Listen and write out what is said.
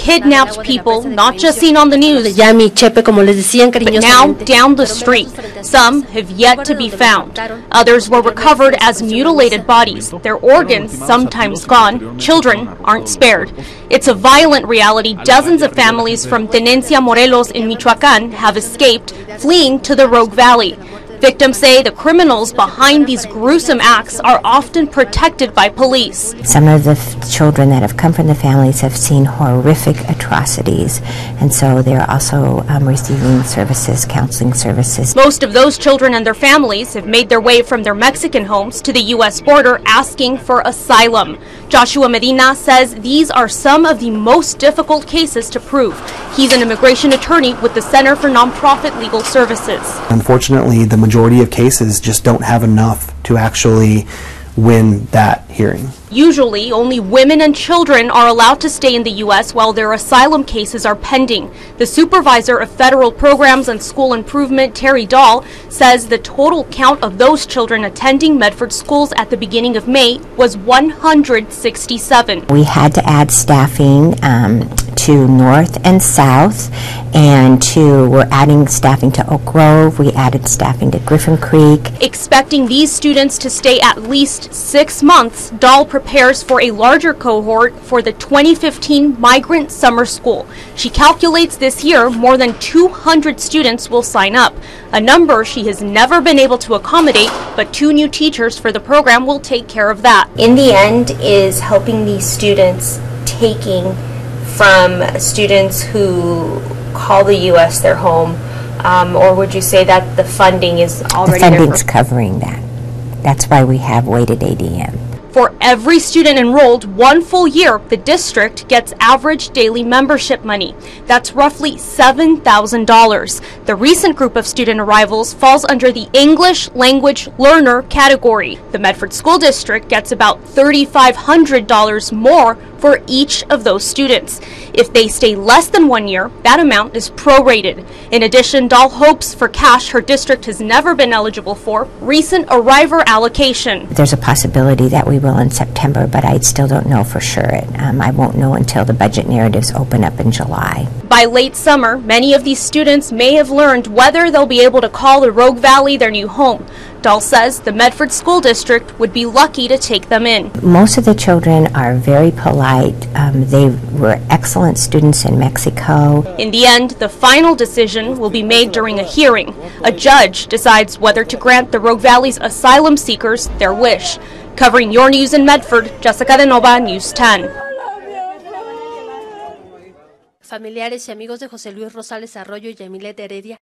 kidnapped people not just seen on the news, but now down the street. Some have yet to be found. Others were recovered as mutilated bodies, their organs sometimes gone. Children aren't spared. It's a violent reality. Dozens of families from Tenencia Morelos in Michoacan have escaped, fleeing to the Rogue Valley. Victims say the criminals behind these gruesome acts are often protected by police. Some of the children that have come from the families have seen horrific atrocities, and so they're also receiving services, counseling services. Most of those children and their families have made their way from their Mexican homes to the U.S. border asking for asylum. Joshua Medina says these are some of the most difficult cases to prove. He's an immigration attorney with the Center for Nonprofit Legal Services. Unfortunately, the majority of cases just don't have enough to actually win that hearing. Usually, only women and children are allowed to stay in the U.S. while their asylum cases are pending. The Supervisor of Federal Programs and School Improvement, Terri Dahl, says the total count of those children attending Medford schools at the beginning of May was 167. We had to add staffing to North and South, and we're adding staffing to Oak Grove. We added staffing to Griffin Creek. Expecting these students to stay at least 6 months, Dahl prepares for a larger cohort for the 2015 Migrant Summer School. She calculates this year more than 200 students will sign up, a number she has never been able to accommodate, but 2 new teachers for the program will take care of that. In the end is helping these students, taking from students who call the U.S. their home, or would you say that the funding is already there? The funding's covering that. That's why we have weighted ADM. For every student enrolled 1 full year, the district gets average daily membership money. That's roughly $7,000. The recent group of student arrivals falls under the English language learner category. The Medford School District gets about $3,500 more for each of those students. If they stay less than 1 year, that amount is prorated. In addition, Dahl hopes for cash her district has never been eligible for, recent arriver allocation. There's a possibility that we will in September, but I still don't know for sure. I won't know until the budget narratives open up in July. By late summer, many of these students may have learned whether they'll be able to call the Rogue Valley their new home. Dahl says the Medford School District would be lucky to take them in. Most of the children are very polite. They were excellent students in Mexico. In the end, the final decision will be made during a hearing. A judge decides whether to grant the Rogue Valley's asylum seekers their wish. Covering your news in Medford, Jessica de Nova, News 10. Familiares y amigos de José Luis Rosales Arroyo y Yamilet Heredia